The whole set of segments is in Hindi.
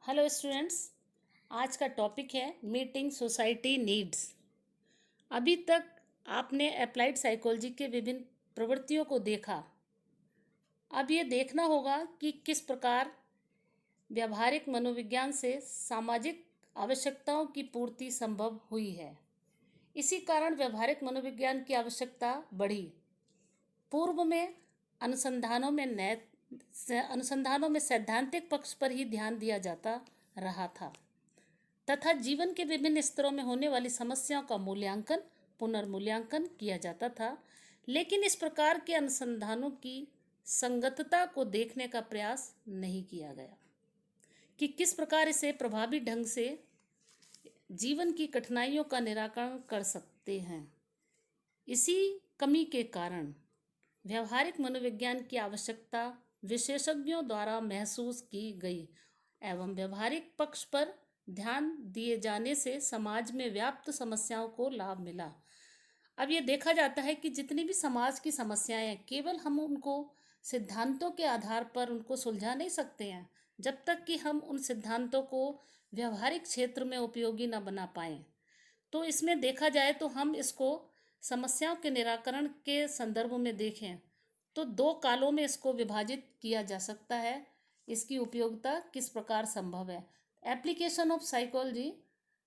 Hello students. आज का टॉपिक है मीटिंग सोसाइटी नीड्स। अभी तक आपने अप्लाइड साइकोलॉजी के विभिन्न प्रवृत्तियों को देखा। अब ये देखना होगा कि किस प्रकार व्यवहारिक मनोविज्ञान से सामाजिक आवश्यकताओं की पूर्ति संभव हुई है। इसी कारण व्यवहारिक मनोविज्ञान की आवश्यकता बढ़ी। पूर्व में अनुसंधानों में सैद्धांतिक पक्ष पर ही ध्यान दिया जाता रहा था तथा जीवन के विभिन्न स्तरों में होने वाली समस्याओं का मूल्यांकन पुनर्मूल्यांकन किया जाता था। लेकिन इस प्रकार के अनुसंधानों की संगतता को देखने का प्रयास नहीं किया गया कि किस प्रकार इसे प्रभावी ढंग से जीवन की कठिनाइयों का निराकरण कर सकते हैं। इसी कमी के कारण व्यवहारिक मनोविज्ञान की आवश्यकता विशेषज्ञों द्वारा महसूस की गई एवं व्यवहारिक पक्ष पर ध्यान दिए जाने से समाज में व्याप्त समस्याओं को लाभ मिला। अब ये देखा जाता है कि जितनी भी समाज की समस्याएं हैं, केवल हम उनको सिद्धांतों के आधार पर उनको सुलझा नहीं सकते हैं जब तक कि हम उन सिद्धांतों को व्यवहारिक क्षेत्र में उपयोगी न बना पाएं। तो इसमें देखा जाए तो हम इसको समस्याओं के निराकरण के संदर्भ में देखें तो दो कालों में इसको विभाजित किया जा सकता है। इसकी उपयोगिता किस प्रकार संभव है। Application of psychology,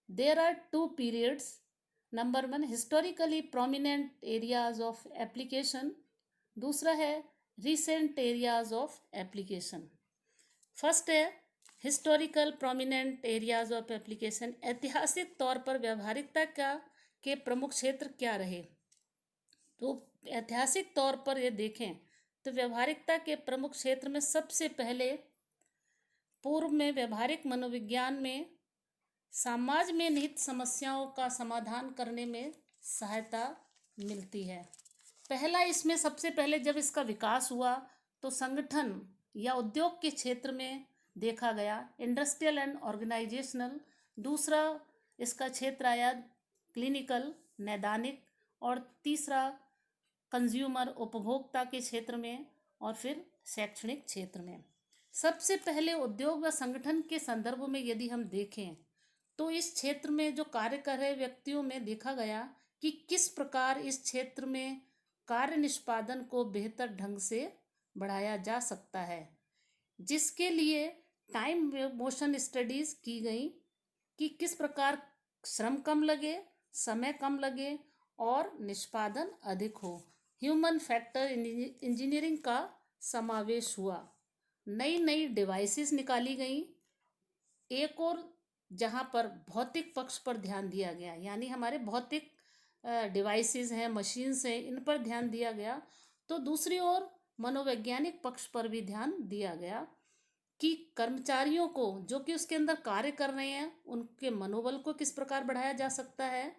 there are two periods. Number 1 historically prominent areas of application, दूसरा है recent areas of application. First है historical prominent areas of application. ऐतिहासिक तौर पर व्यवहारिकता के प्रमुख क्षेत्र क्या रहे। तो ऐतिहासिक तौर पर ये देखें तो व्यवहारिकता के प्रमुख क्षेत्र में सबसे पहले पूर्व में व्यवहारिक मनोविज्ञान में समाज में निहित समस्याओं का समाधान करने में सहायता मिलती है। पहला इसमें सबसे पहले जब इसका विकास हुआ तो संगठन या उद्योग के क्षेत्र में देखा गया, इंडस्ट्रियल एंड ऑर्गेनाइजेशनल। दूसरा इसका क्षेत्र आया क्लिनिकल नैदानिक, और तीसरा कंज्यूमर उपभोक्ता के क्षेत्र में, और फिर शैक्षणिक क्षेत्र में। सबसे पहले उद्योग व संगठन के संदर्भ में यदि हम देखें तो इस क्षेत्र में जो कार्य कर रहे व्यक्तियों में देखा गया कि किस प्रकार इस क्षेत्र में कार्य निष्पादन को बेहतर ढंग से बढ़ाया जा सकता है, जिसके लिए टाइम मोशन स्टडीज की गई कि किस प्रकार श्रम कम लगे, समय कम लगे और निष्पादन अधिक हो। ह्यूमन फैक्टर इंजीनियरिंग का समावेश हुआ। नई नई डिवाइसेस निकाली गई। एक और जहाँ पर भौतिक पक्ष पर ध्यान दिया गया, यानी हमारे भौतिक डिवाइसेस हैं, मशीन्स हैं, इन पर ध्यान दिया गया। तो दूसरी ओर मनोवैज्ञानिक पक्ष पर भी ध्यान दिया गया कि कर्मचारियों को जो कि उसके अंदर कार्य कर रहे हैं उनके मनोबल को किस प्रकार बढ़ाया जा सकता है,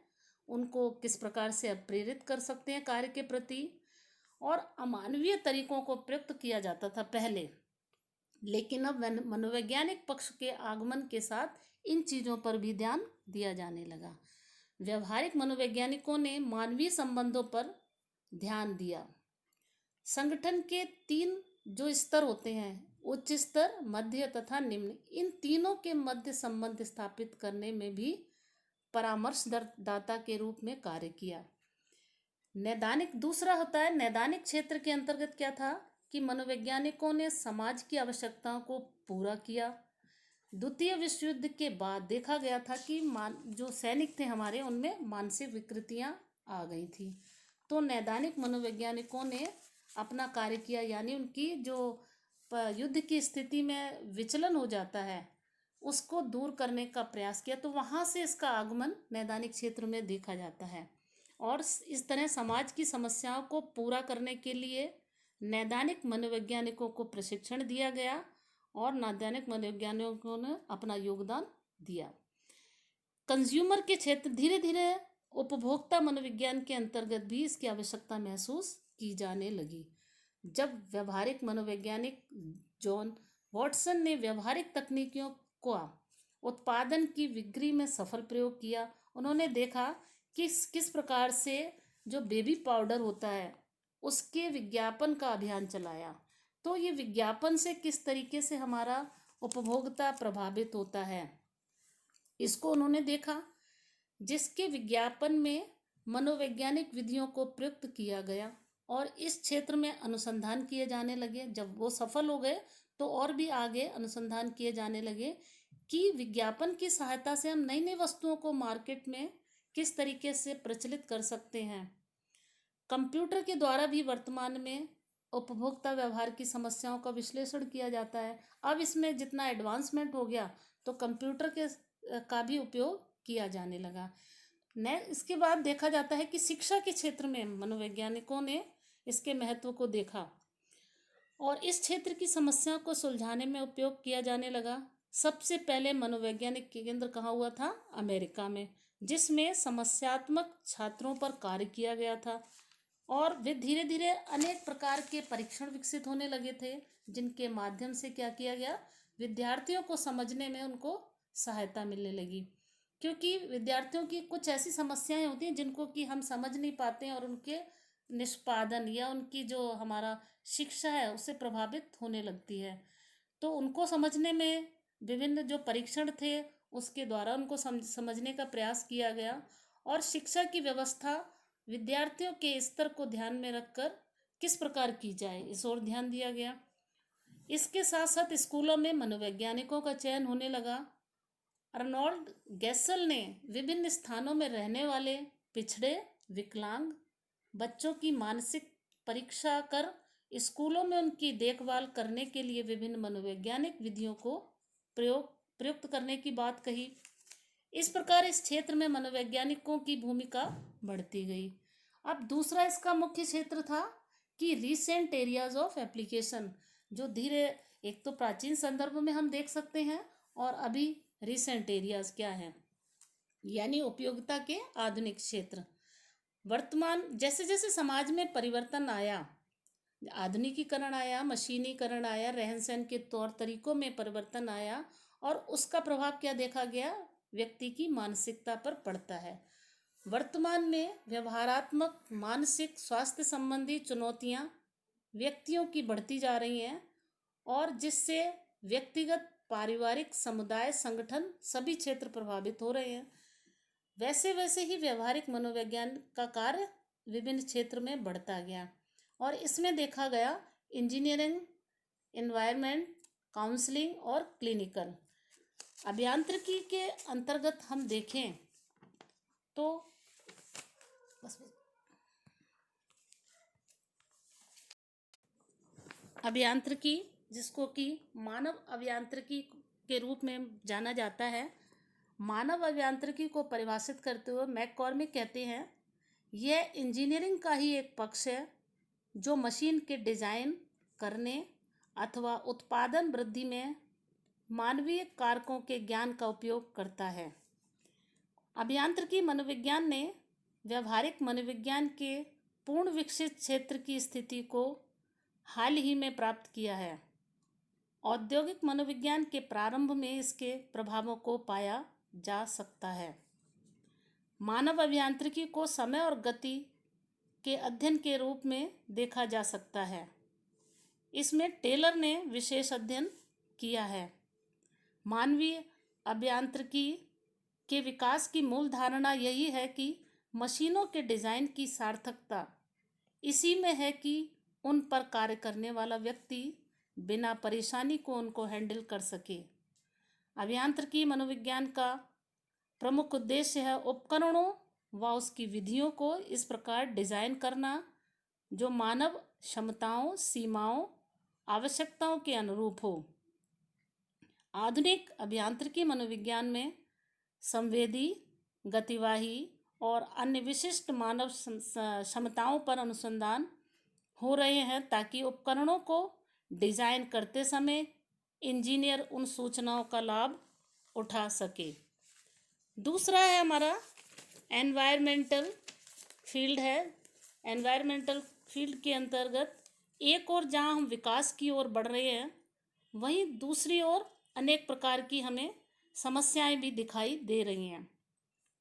उनको किस प्रकार से प्रेरित कर सकते हैं कार्य के प्रति, और अमानवीय तरीकों को प्रयुक्त किया जाता था पहले। लेकिन अब मनोवैज्ञानिक पक्ष के आगमन के साथ इन चीज़ों पर भी ध्यान दिया जाने लगा। व्यवहारिक मनोवैज्ञानिकों ने मानवीय संबंधों पर ध्यान दिया। संगठन के 3 जो स्तर होते हैं, उच्च स्तर, मध्य तथा निम्न, इन तीनों के मध्य संबंध स्थापित करने में भी परामर्शदाता के रूप में कार्य किया। नैदानिक दूसरा होता है। नैदानिक क्षेत्र के अंतर्गत क्या था कि मनोवैज्ञानिकों ने समाज की आवश्यकताओं को पूरा किया। द्वितीय विश्व युद्ध के बाद देखा गया था कि जो सैनिक थे हमारे, उनमें मानसिक विकृतियां आ गई थी। तो नैदानिक मनोवैज्ञानिकों ने अपना कार्य किया, यानी उनकी जो युद्ध की स्थिति में विचलन हो जाता है उसको दूर करने का प्रयास किया। तो वहाँ से इसका आगमन नैदानिक क्षेत्र में देखा जाता है। और इस तरह समाज की समस्याओं को पूरा करने के लिए नैदानिक मनोवैज्ञानिकों को प्रशिक्षण दिया गया और नैदानिक मनोवैज्ञानिकों ने अपना योगदान दिया। कंज्यूमर के क्षेत्र धीरे धीरे उपभोक्ता मनोविज्ञान के अंतर्गत भी इसकी आवश्यकता महसूस की जाने लगी। जब व्यवहारिक मनोवैज्ञानिक जॉन वॉटसन ने व्यवहारिक तकनीकों को उत्पादन की बिक्री में सफल प्रयोग किया, उन्होंने देखा कि किस प्रकार से जो बेबी पाउडर होता है उसके विज्ञापन का अभियान चलाया। तो ये विज्ञापन से किस तरीके से हमारा उपभोक्ता प्रभावित होता है। इसको उन्होंने देखा, जिसके विज्ञापन में मनोवैज्ञानिक विधियों को प्रयुक्त किया गया और इस क्षेत्र में अनुसंधान किए जाने लगे। जब वो सफल हो गए तो और भी आगे अनुसंधान किए जाने लगे कि विज्ञापन की सहायता से हम नई नई वस्तुओं को मार्केट में किस तरीके से प्रचलित कर सकते हैं। कंप्यूटर के द्वारा भी वर्तमान में उपभोक्ता व्यवहार की समस्याओं का विश्लेषण किया जाता है। अब इसमें जितना एडवांसमेंट हो गया तो कंप्यूटर के का भी उपयोग किया जाने लगा। इसके बाद देखा जाता है कि शिक्षा के क्षेत्र में मनोवैज्ञानिकों ने इसके महत्व को देखा और इस क्षेत्र की समस्याओं को सुलझाने में उपयोग किया जाने लगा। सबसे पहले मनोवैज्ञानिक केंद्र कहाँ हुआ था? अमेरिका में, जिसमें समस्यात्मक छात्रों पर कार्य किया गया था और वे धीरे धीरे अनेक प्रकार के परीक्षण विकसित होने लगे थे, जिनके माध्यम से क्या किया गया, विद्यार्थियों को समझने में उनको सहायता मिलने लगी। क्योंकि विद्यार्थियों की कुछ ऐसी समस्याएं होती हैं जिनको कि हम समझ नहीं पाते हैं और उनके निष्पादन या उनकी जो हमारा शिक्षा है उससे प्रभावित होने लगती है। तो उनको समझने में विभिन्न जो परीक्षण थे उसके द्वारा उनको समझने का प्रयास किया गया और शिक्षा की व्यवस्था विद्यार्थियों के स्तर को ध्यान में रखकर किस प्रकार की जाए, इस ओर ध्यान दिया गया। इसके साथ साथ स्कूलों में मनोवैज्ञानिकों का चयन होने लगा। अर्नोल्ड गैसल ने विभिन्न स्थानों में रहने वाले पिछड़े, विकलांग बच्चों की मानसिक परीक्षा कर स्कूलों में उनकी देखभाल करने के लिए विभिन्न मनोवैज्ञानिक विधियों को प्रयुक्त करने की बात कही। इस प्रकार इस क्षेत्र में मनोवैज्ञानिकों की भूमिका बढ़ती गई। अब दूसरा इसका मुख्य क्षेत्र था कि रिसेंट एरियाज ऑफ एप्लीकेशन, जो धीरे एक तो प्राचीन संदर्भ में हम देख सकते हैं और अभी रिसेंट एरियाज क्या है, यानी उपयोगिता के आधुनिक क्षेत्र। वर्तमान जैसे जैसे समाज में परिवर्तन आया, आधुनिकीकरण आया, मशीनीकरण आया, रहन सहन के तौर तरीकों में परिवर्तन आया और उसका प्रभाव क्या देखा गया, व्यक्ति की मानसिकता पर पड़ता है। वर्तमान में व्यवहारात्मक मानसिक स्वास्थ्य संबंधी चुनौतियां व्यक्तियों की बढ़ती जा रही हैं और जिससे व्यक्तिगत, पारिवारिक, समुदाय, संगठन सभी क्षेत्र प्रभावित हो रहे हैं। वैसे वैसे ही व्यवहारिक मनोविज्ञान का कार्य विभिन्न क्षेत्र में बढ़ता गया और इसमें देखा गया इंजीनियरिंग, एनवायरनमेंट, काउंसलिंग और क्लिनिकल। अभियांत्रिकी के अंतर्गत हम देखें तो अभियांत्रिकी, जिसको कि मानव अभियांत्रिकी के रूप में जाना जाता है, मानव अभियांत्रिकी को परिभाषित करते हुए मैककॉर्मिक कहते हैं, यह इंजीनियरिंग का ही एक पक्ष है जो मशीन के डिजाइन करने अथवा उत्पादन वृद्धि में मानवीय कारकों के ज्ञान का उपयोग करता है। अभियांत्रिकी मनोविज्ञान ने व्यवहारिक मनोविज्ञान के पूर्ण विकसित क्षेत्र की स्थिति को हाल ही में प्राप्त किया है। औद्योगिक मनोविज्ञान के प्रारंभ में इसके प्रभावों को पाया जा सकता है। मानव अभियांत्रिकी को समय और गति के अध्ययन के रूप में देखा जा सकता है। इसमें टेलर ने विशेष अध्ययन किया है। मानवीय अभियांत्रिकी के विकास की मूल धारणा यही है कि मशीनों के डिजाइन की सार्थकता इसी में है कि उन पर कार्य करने वाला व्यक्ति बिना परेशानी को उनको हैंडल कर सके। अभियांत्रिकी मनोविज्ञान का प्रमुख उद्देश्य है उपकरणों व उसकी विधियों को इस प्रकार डिजाइन करना जो मानव क्षमताओं, सीमाओं, आवश्यकताओं के अनुरूप हो। आधुनिक अभियांत्रिकी मनोविज्ञान में संवेदी, गतिवाही और अन्य विशिष्ट मानव क्षमताओं पर अनुसंधान हो रहे हैं ताकि उपकरणों को डिजाइन करते समय इंजीनियर उन सूचनाओं का लाभ उठा सके। दूसरा है हमारा एनवायरमेंटल फील्ड है। एनवायरमेंटल फील्ड के अंतर्गत एक और जहाँ हम विकास की ओर बढ़ रहे हैं, वहीं दूसरी ओर अनेक प्रकार की हमें समस्याएं भी दिखाई दे रही हैं।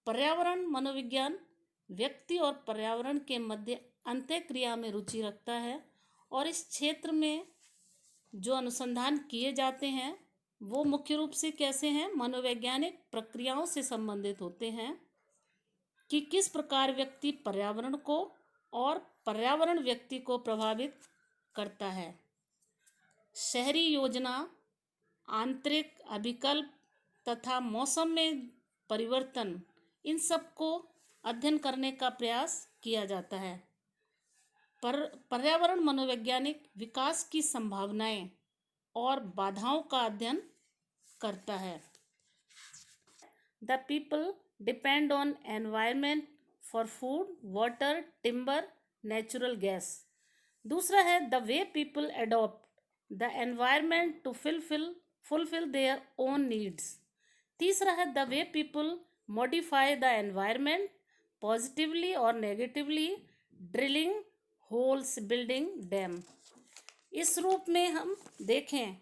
पर्यावरण मनोविज्ञान व्यक्ति और पर्यावरण के मध्य अंतःक्रिया में रुचि रखता है और इस क्षेत्र में जो अनुसंधान किए जाते हैं वो मुख्य रूप से कैसे हैं? मनोवैज्ञानिक प्रक्रियाओं से संबंधित होते हैं कि किस प्रकार व्यक्ति पर्यावरण को और पर्यावरण व्यक्ति को प्रभावित करता है। शहरी योजना, आंतरिक अभिकल्प तथा मौसम में परिवर्तन, इन सब को अध्ययन करने का प्रयास किया जाता है। पर्यावरण मनोवैज्ञानिक विकास की संभावनाएं और बाधाओं का अध्ययन करता है। The people depend on environment for food, water, timber, natural gas. दूसरा है the way people adopt the environment to fulfil their own needs. तीसरा है the way people modify the environment positively और negatively, drilling holes, building dam. इस रूप में हम देखें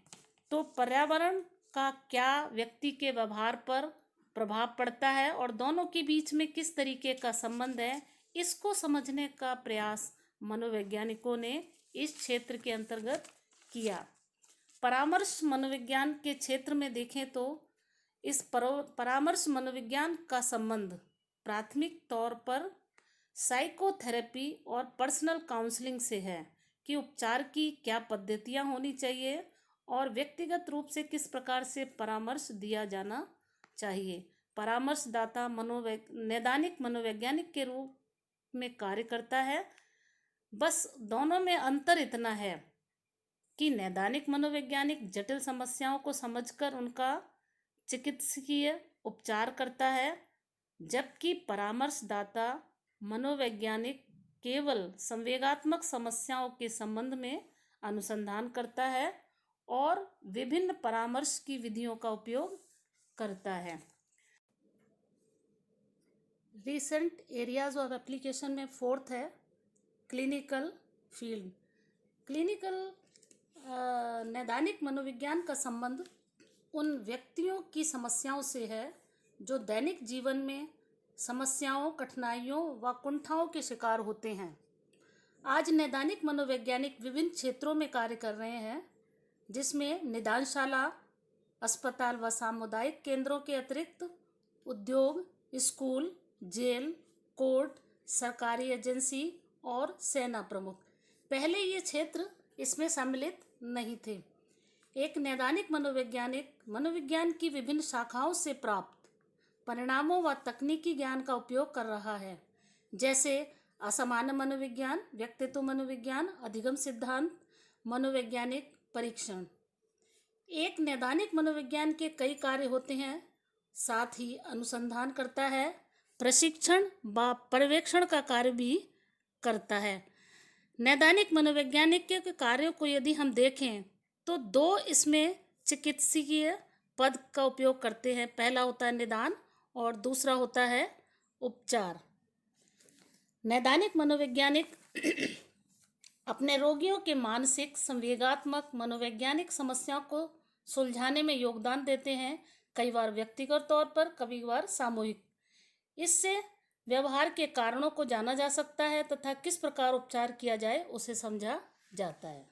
तो पर्यावरण का क्या व्यक्ति के व्यवहार पर प्रभाव पड़ता है और दोनों के बीच में किस तरीके का संबंध है, इसको समझने का प्रयास मनोवैज्ञानिकों ने इस क्षेत्र के अंतर्गत किया। परामर्श मनोविज्ञान के क्षेत्र में देखें तो इस परामर्श मनोविज्ञान का संबंध प्राथमिक तौर पर साइकोथेरेपी और पर्सनल काउंसलिंग से है कि उपचार की क्या पद्धतियां होनी चाहिए और व्यक्तिगत रूप से किस प्रकार से परामर्श दिया जाना चाहिए। परामर्शदाता नैदानिक मनोवैज्ञानिक के रूप में कार्य करता है। बस दोनों में अंतर इतना है कि नैदानिक मनोवैज्ञानिक जटिल समस्याओं को समझकर उनका चिकित्सकीय उपचार करता है, जबकि परामर्शदाता मनोवैज्ञानिक केवल संवेगात्मक समस्याओं के संबंध में अनुसंधान करता है और विभिन्न परामर्श की विधियों का उपयोग करता है। रिसेंट एरियाज ऑफ एप्लीकेशन में फोर्थ है क्लिनिकल फील्ड। क्लिनिकल नैदानिक मनोविज्ञान का संबंध उन व्यक्तियों की समस्याओं से है जो दैनिक जीवन में समस्याओं, कठिनाइयों व कुंठाओं के शिकार होते हैं। आज नैदानिक मनोवैज्ञानिक विभिन्न क्षेत्रों में कार्य कर रहे हैं, जिसमें निदानशाला, अस्पताल व सामुदायिक केंद्रों के अतिरिक्त उद्योग, स्कूल, जेल, कोर्ट, सरकारी एजेंसी और सेना प्रमुख। पहले ये क्षेत्र इसमें सम्मिलित नहीं थे। एक नैदानिक मनोवैज्ञानिक मनोविज्ञान की विभिन्न शाखाओं से प्राप्त परिणामों व तकनीकी ज्ञान का उपयोग कर रहा है, जैसे असामान्य मनोविज्ञान, व्यक्तित्व मनोविज्ञान, अधिगम सिद्धांत, मनोवैज्ञानिक परीक्षण। एक नैदानिक मनोविज्ञान के कई कार्य होते हैं, साथ ही अनुसंधान करता है, प्रशिक्षण व पर्यवेक्षण का कार्य भी करता है। नैदानिक मनोवैज्ञानिक के कार्यों को यदि हम देखें तो दो इसमें चिकित्सकीय पद का उपयोग करते हैं। पहला होता है निदान और दूसरा होता है उपचार। नैदानिक मनोवैज्ञानिक अपने रोगियों के मानसिक, संवेगात्मक, मनोवैज्ञानिक समस्याओं को सुलझाने में योगदान देते हैं, कई बार व्यक्तिगत तौर पर, कभी बार सामूहिक। इससे व्यवहार के कारणों को जाना जा सकता है तथा किस प्रकार उपचार किया जाए उसे समझा जाता है।